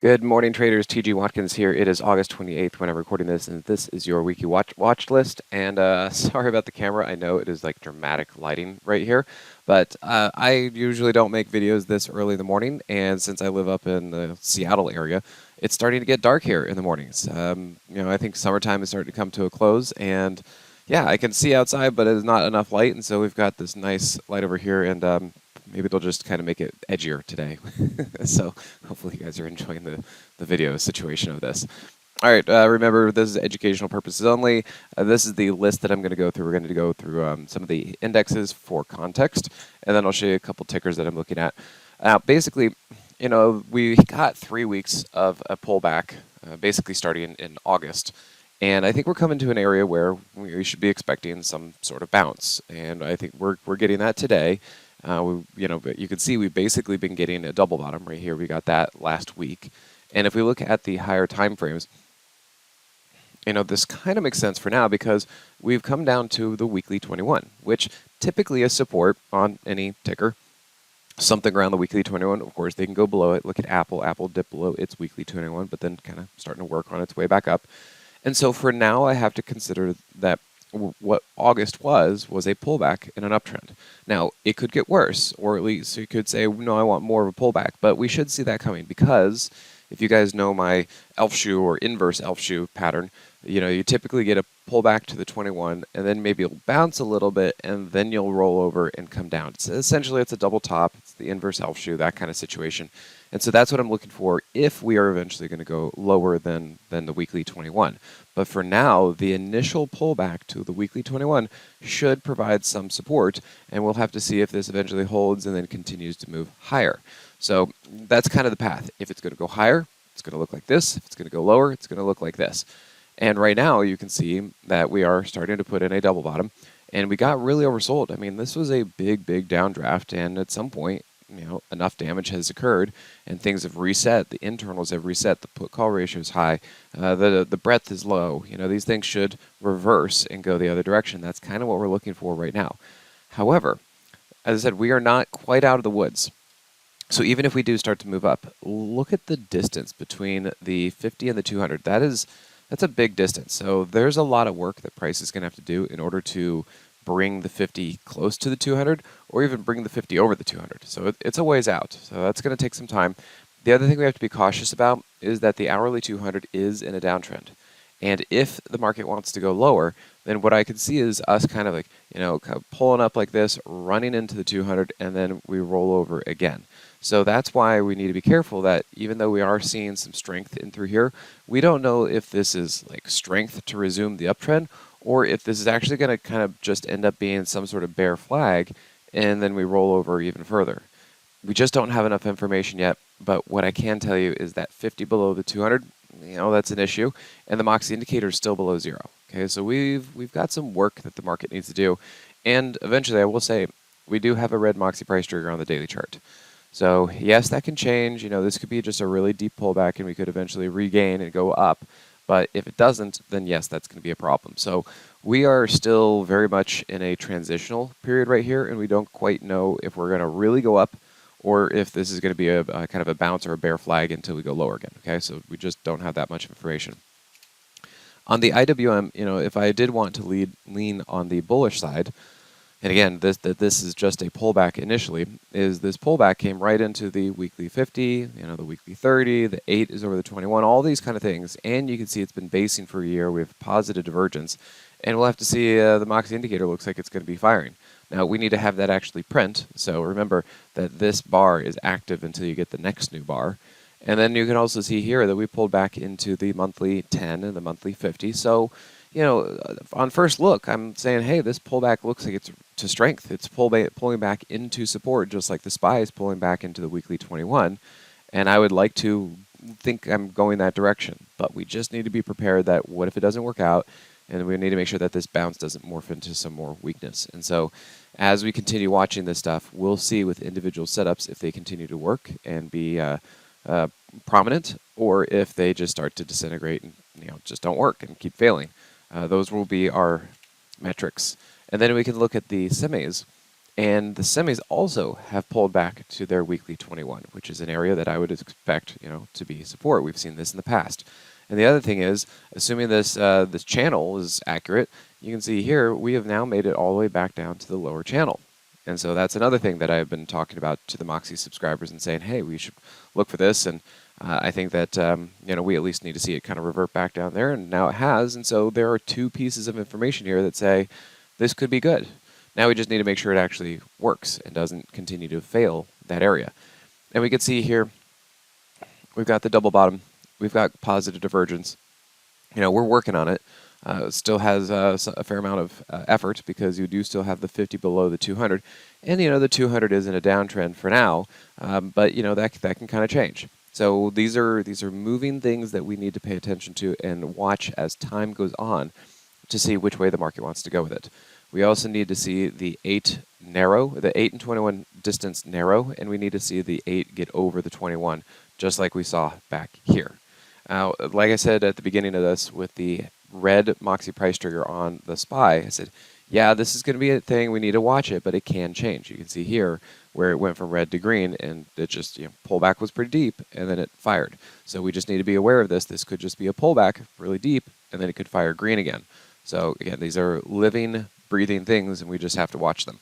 Good morning, traders. TG Watkins here. It is August 28th when I'm recording this, and this is your weekly watch list. And sorry about the camera. I know it is like dramatic lighting right here, but I usually don't make videos this early in the morning. And since I live up in the Seattle area, it's starting to get dark here in the mornings. I think summertime is starting to come to a close, and yeah, I can see outside, but it is not enough light, and so we've got this nice light over here, and maybe they'll just kind of make it edgier today. So hopefully you guys are enjoying the video situation of this. All right, remember, this is educational purposes only. This is the list that I'm going to go through. We're going to go through some of the indexes for context, and then I'll show you a couple tickers that I'm looking at. Basically, we got 3 weeks of a pullback, basically starting in August. And I think we're coming to an area where we should be expecting some sort of bounce. And I think we're getting that today. But you can see we've basically been getting a double bottom right here. We got that last week. And if we look at the higher time frames, this kind of makes sense for now because we've come down to the weekly 21, which typically is support on any ticker. Something around the weekly 21, of course, they can go below it. Look at Apple. Apple dipped below its weekly 21, but then kind of starting to work on its way back up. And so for now, I have to consider that what August was a pullback in an uptrend. Now, it could get worse, or at least you could say, no, I want more of a pullback. But we should see that coming because if you guys know my elf shoe or inverse elf shoe pattern, you typically get a pullback to the 21, and then maybe you'll bounce a little bit, and then you'll roll over and come down. Essentially, it's a double top. It's the inverse elf shoe, that kind of situation. And so that's what I'm looking for if we are eventually going to go lower than the weekly 21. But for now, the initial pullback to the weekly 21 should provide some support, and we'll have to see if this eventually holds and then continues to move higher. So that's kind of the path. If it's going to go higher, it's going to look like this. If it's going to go lower, it's going to look like this. And right now, you can see that we are starting to put in a double bottom, and we got really oversold. I mean, this was a big downdraft, and at some point, enough damage has occurred, and things have reset. The internals have reset. The put-call ratio is high. The breadth is low. These things should reverse and go the other direction. That's kind of what we're looking for right now. However, as I said, we are not quite out of the woods. So even if we do start to move up, look at the distance between the 50 and the 200. That's a big distance. So there's a lot of work that price is going to have to do in order to bring the 50 close to the 200 or even bring the 50 over the 200. So it's a ways out. So that's going to take some time. The other thing we have to be cautious about is that the hourly 200 is in a downtrend. And if the market wants to go lower, then what I can see is us kind of pulling up like this, running into the 200, and then we roll over again. So that's why we need to be careful that even though we are seeing some strength in through here, we don't know if this is like strength to resume the uptrend or if this is actually going to kind of just end up being some sort of bear flag and then we roll over even further. We just don't have enough information yet, but what I can tell you is that 50 below the 200, that's an issue, and the Moxie indicator is still below 0. Okay, so we've got some work that the market needs to do, and eventually I will say we do have a red Moxie price trigger on the daily chart. So yes, that can change. This could be just a really deep pullback, and we could eventually regain and go up. But if it doesn't, then yes, that's going to be a problem. So we are still very much in a transitional period right here, and we don't quite know if we're going to really go up or if this is going to be a kind of a bounce or a bear flag until we go lower again. Okay, so we just don't have that much information. On the IWM, if I did want to lean on the bullish side, and again, this is just a pullback initially, is this pullback came right into the weekly 50, the weekly 30, the 8 is over the 21, all these kind of things. And you can see it's been basing for a year. We have positive divergence. And we'll have to see the Moxie indicator looks like it's going to be firing. Now, we need to have that actually print. So remember that this bar is active until you get the next new bar. And then you can also see here that we pulled back into the monthly 10 and the monthly 50. So, on first look, I'm saying, hey, this pullback looks like it's to strength. It's pulling back into support, just like the SPY is pulling back into the weekly 21. And I would like to think I'm going that direction. But we just need to be prepared that what if it doesn't work out? And we need to make sure that this bounce doesn't morph into some more weakness. And so as we continue watching this stuff, we'll see with individual setups if they continue to work and be prominent, or if they just start to disintegrate and just don't work and keep failing. Those will be our metrics. And then we can look at the semis. And the semis also have pulled back to their weekly 21, which is an area that I would expect, to be support. We've seen this in the past. And the other thing is, assuming this channel is accurate, you can see here we have now made it all the way back down to the lower channel. And so that's another thing that I've been talking about to the Moxie subscribers and saying, hey, we should look for this. And I think that we at least need to see it kind of revert back down there, and now it has. And so there are two pieces of information here that say this could be good. Now we just need to make sure it actually works and doesn't continue to fail that area. And we can see here we've got the double bottom, we've got positive divergence. We're working on it. It still has a fair amount of effort, because you do still have the 50 below the 200, and the 200 is in a downtrend for now, but that can kind of change. So these are moving things that we need to pay attention to and watch as time goes on to see which way the market wants to go with it. We also need to see the 8 narrow, the 8 and 21 distance narrow, and we need to see the 8 get over the 21, just like we saw back here. Now, like I said at the beginning of this, with the red Moxie price trigger on the SPY, I said, yeah, this is going to be a thing, we need to watch it, but it can change. You can see here where it went from red to green, and it just, pullback was pretty deep, and then it fired. So we just need to be aware of this. This could just be a pullback really deep, and then it could fire green again. So again, these are living, breathing things, and we just have to watch them.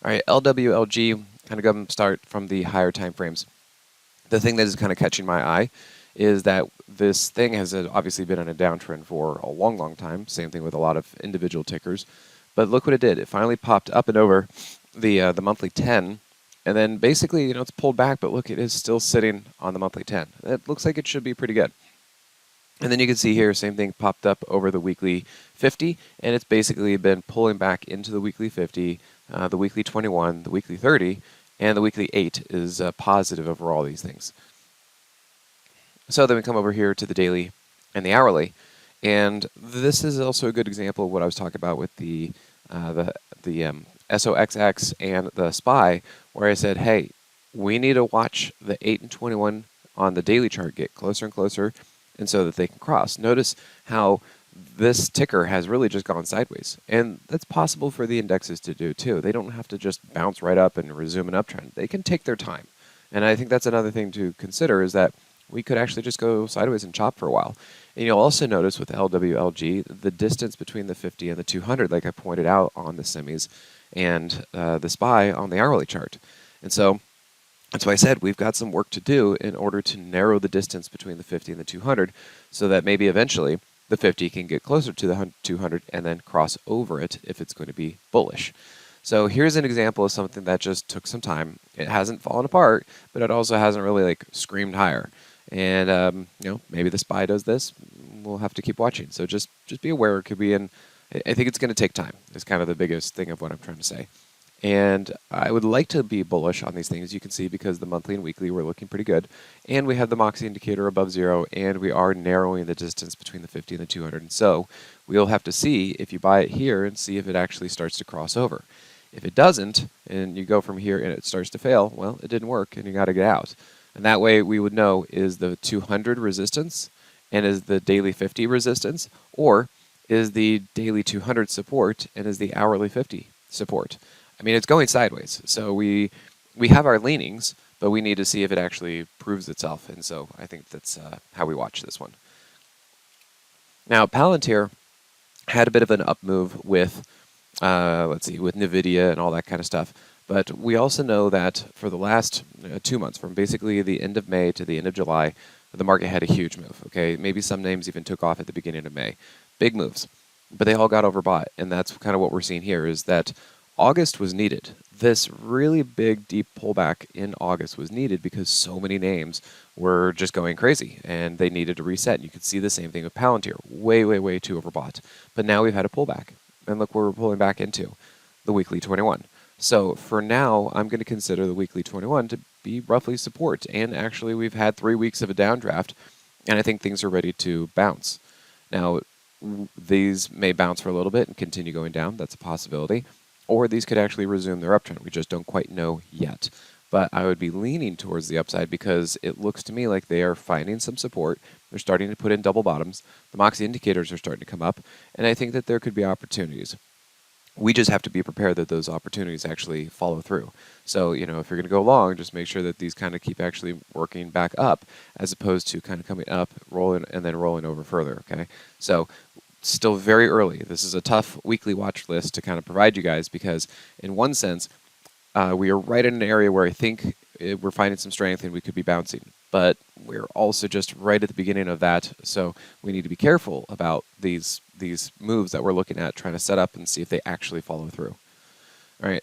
All right, LWLG, kind of going to start from the higher time frames. The thing that is kind of catching my eye is that this thing has obviously been on a downtrend for a long, long time. Same thing with a lot of individual tickers. But look what it did. It finally popped up and over the monthly 10, and then basically, it's pulled back, but look, it is still sitting on the monthly 10. It looks like it should be pretty good. And then you can see here, same thing popped up over the weekly 50, and it's basically been pulling back into the weekly 50, the weekly 21, the weekly 30, and the weekly 8 is positive over all these things. So then we come over here to the daily and the hourly, and this is also a good example of what I was talking about with the SOXX and the SPY, where I said, hey, we need to watch the 8 and 21 on the daily chart get closer and closer, and so that they can cross. Notice how this ticker has really just gone sideways, and that's possible for the indexes to do too. They don't have to just bounce right up and resume an uptrend. They can take their time, and I think that's another thing to consider, is that we could actually just go sideways and chop for a while. And you'll also notice with LWLG, the distance between the 50 and the 200, like I pointed out on the semis, and the SPY on the hourly chart. And so that's why I said we've got some work to do in order to narrow the distance between the 50 and the 200, so that maybe eventually the 50 can get closer to the 200 and then cross over it if it's going to be bullish. So here's an example of something that just took some time. It hasn't fallen apart, but it also hasn't really screamed higher. And maybe the SPY does this. We'll have to keep watching. So just be aware. It could be in. I think it's going to take time. Is kind of the biggest thing of what I'm trying to say. And I would like to be bullish on these things. You can see because the monthly and weekly were looking pretty good, and we have the Moxie indicator above 0, and we are narrowing the distance between the 50 and the 200. And so we'll have to see if you buy it here and see if it actually starts to cross over. If it doesn't, and you go from here and it starts to fail, well, it didn't work, and you got to get out. And that way we would know, is the 200 resistance, and is the daily 50 resistance, or is the daily 200 support, and is the hourly 50 support. I mean, it's going sideways. So we have our leanings, but we need to see if it actually proves itself. And so I think that's how we watch this one. Now, Palantir had a bit of an up move with, with NVIDIA and all that kind of stuff. But we also know that for the last 2 months, from basically the end of May to the end of July, the market had a huge move. Okay, maybe some names even took off at the beginning of May. Big moves, but they all got overbought. And that's kind of what we're seeing here, is that August was needed. This really big, deep pullback in August was needed because so many names were just going crazy and they needed to reset. You could see the same thing with Palantir, way, way, way too overbought. But now we've had a pullback, and look where we're pulling back into, the weekly 21. So for now, I'm going to consider the weekly 21 to be roughly support. And actually, we've had 3 weeks of a downdraft, and I think things are ready to bounce. Now, these may bounce for a little bit and continue going down. That's a possibility. Or these could actually resume their uptrend. We just don't quite know yet. But I would be leaning towards the upside because it looks to me like they are finding some support. They're starting to put in double bottoms. The Moxie indicators are starting to come up, and I think that there could be opportunities. We just have to be prepared that those opportunities actually follow through. So, if you're going to go long, just make sure that these kind of keep actually working back up as opposed to kind of coming up, rolling, and then rolling over further, okay? So, still very early. This is a tough weekly watch list to kind of provide you guys because, in one sense, we are right in an area where I think we're finding some strength and we could be bouncing. But we're also just right at the beginning of that, so we need to be careful about these moves that we're looking at, trying to set up and see if they actually follow through. All right.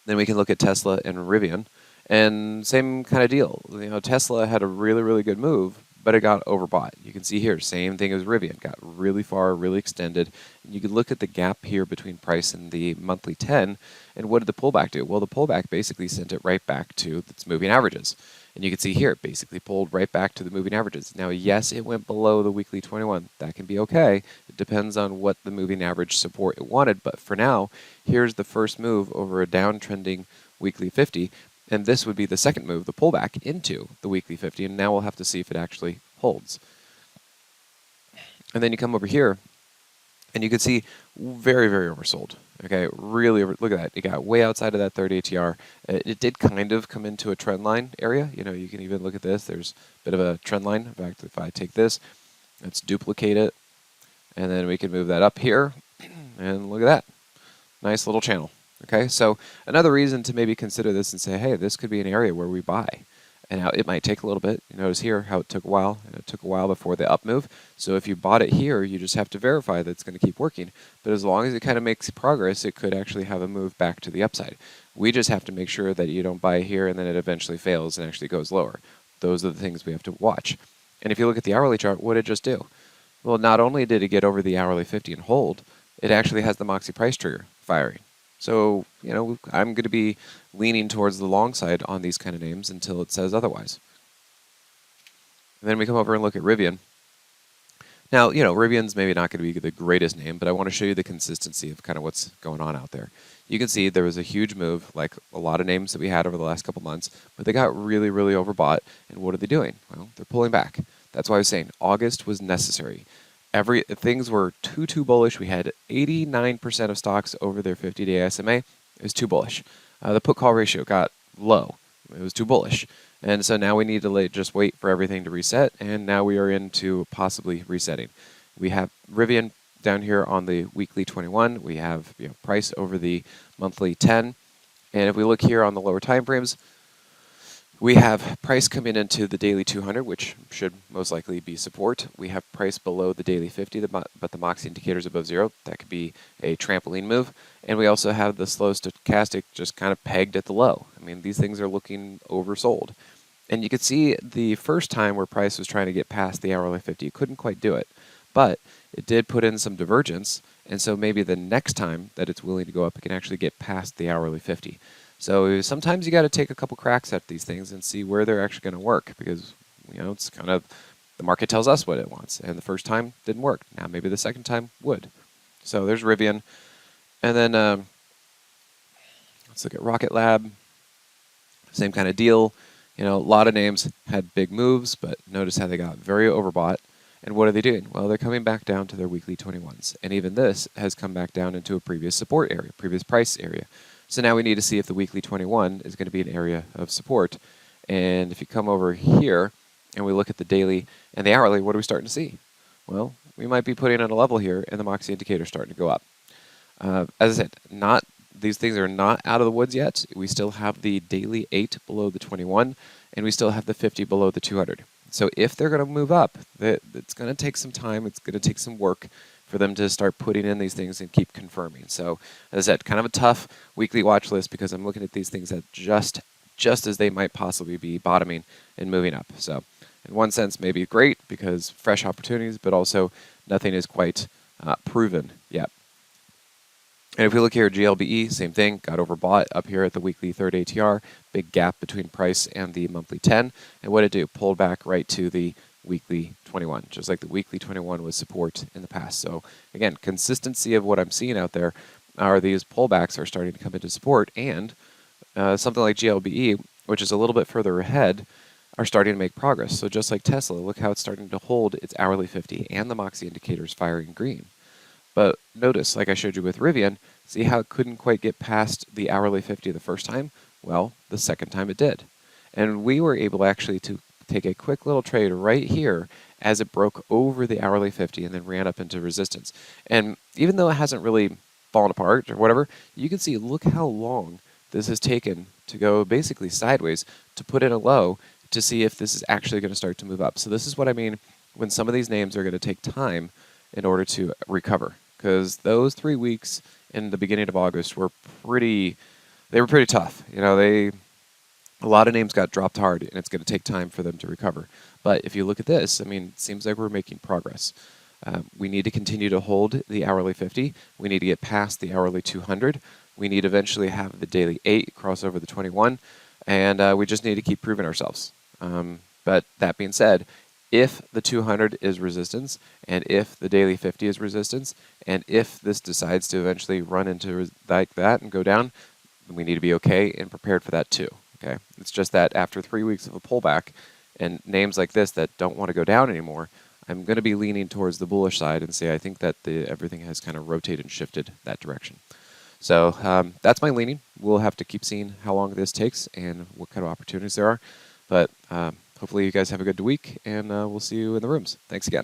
Then we can look at Tesla and Rivian, and same kind of deal. Tesla had a really, really good move, but it got overbought. You can see here, same thing as Rivian, got really far, really extended. And you can look at the gap here between price and the monthly 10, and what did the pullback do? Well, the pullback basically sent it right back to its moving averages. And you can see here, it basically pulled right back to the moving averages. Now, yes, it went below the weekly 21. That can be okay. It depends on what the moving average support it wanted. But for now, here's the first move over a downtrending weekly 50. And this would be the second move, the pullback into the weekly 50. And now we'll have to see if it actually holds. And then you come over here, and you can see very, very oversold. Okay, really, look at that. It got way outside of that 30 ATR. It did kind of come into a trend line area. You can even look at this. There's a bit of a trend line. In fact, if I take this, let's duplicate it, and then we can move that up here, and look at that. Nice little channel. Okay, so another reason to maybe consider this and say, hey, this could be an area where we buy. And now it might take a little bit. You notice here how it took a while. And it took a while before the up move. So if you bought it here, you just have to verify that it's going to keep working. But as long as it kind of makes progress, it could actually have a move back to the upside. We just have to make sure that you don't buy here and then it eventually fails and actually goes lower. Those are the things we have to watch. And if you look at the hourly chart, what did it just do? Well, not only did it get over the hourly 50 and hold, it actually has the Moxie price trigger firing. So, I'm going to be leaning towards the long side on these kind of names until it says otherwise. And then we come over and look at Rivian. Now, Rivian's maybe not going to be the greatest name, but I want to show you the consistency of kind of what's going on out there. You can see there was a huge move, like a lot of names that we had over the last couple months, but they got really, really overbought. And what are they doing? Well, they're pulling back. That's why I was saying August was necessary. Things were too bullish. We had 89% of stocks over their 50-day SMA. It was too bullish. The put-call ratio got low. It was too bullish. And so now we need to just wait for everything to reset, and now we are into possibly resetting. We have Rivian down here on the weekly 21. We have price over the monthly 10. And if we look here on the lower time frames, we have price coming into the daily 200, which should most likely be support. We have price below the daily 50, but the Moxie indicator is above 0. That could be a trampoline move. And we also have the slow stochastic just kind of pegged at the low. I mean, these things are looking oversold. And you could see the first time where price was trying to get past the hourly 50, it couldn't quite do it. But it did put in some divergence, and so maybe the next time that it's willing to go up, it can actually get past the hourly 50. So sometimes you got to take a couple cracks at these things and see where they're actually going to work, because it's kind of the market tells us what it wants, and the first time didn't work. Now maybe the second time would. So there's Rivian, and then let's look at Rocket Lab. Same kind of deal. A lot of names had big moves, but notice how they got very overbought. And what are they doing? Well, they're coming back down to their weekly 21s, and even this has come back down into a previous support area, previous price area. So now we need to see if the weekly 21 is going to be an area of support. And if you come over here and we look at the daily and the hourly, what are we starting to see? Well, we might be putting on a level here, and the Moxie indicator is starting to go up. As I said, these things are not out of the woods yet. We still have the daily 8 below the 21, and we still have the 50 below the 200. So if they're going to move up, it's going to take some time. It's going to take some work for them to start putting in these things and keep confirming. So as I said, kind of a tough weekly watch list because I'm looking at these things at just as they might possibly be bottoming and moving up. So in one sense, maybe great because fresh opportunities, but also nothing is quite proven yet. And if we look here at GLBE, same thing, got overbought up here at the weekly 3rd ATR, big gap between price and the monthly 10. And what did it do? Pulled back right to the weekly 21, just like the weekly 21 was support in the past. So again, consistency of what I'm seeing out there are these pullbacks are starting to come into support, and something like GLBE, which is a little bit further ahead, are starting to make progress. So just like Tesla, look how it's starting to hold its hourly 50 and the Moxie indicators firing green. But notice, like I showed you with Rivian, See how it couldn't quite get past the hourly 50 the first time? Well, the second time it did. And we were able actually to take a quick little trade right here as it broke over the hourly 50 and then ran up into resistance. And even though it hasn't really fallen apart or whatever, you can see, look how long this has taken to go basically sideways to put in a low to see if this is actually going to start to move up. So this is what I mean when some of these names are going to take time in order to recover, because those 3 weeks in the beginning of August were pretty tough. You know, a lot of names got dropped hard, and it's going to take time for them to recover. But if you look at this, I mean, it seems like we're making progress. We need to continue to hold the hourly 50. We need to get past the hourly 200. We need to eventually have the daily 8 cross over the 21, and we just need to keep proving ourselves. But that being said, if the 200 is resistance, and if the daily 50 is resistance, and if this decides to eventually run into like that and go down, we need to be okay and prepared for that too. Okay, it's just that after 3 weeks of a pullback and names like this that don't want to go down anymore, I'm going to be leaning towards the bullish side and say I think that everything has kind of rotated and shifted that direction. So that's my leaning. We'll have to keep seeing how long this takes and what kind of opportunities there are. But hopefully you guys have a good week, and we'll see you in the rooms. Thanks again.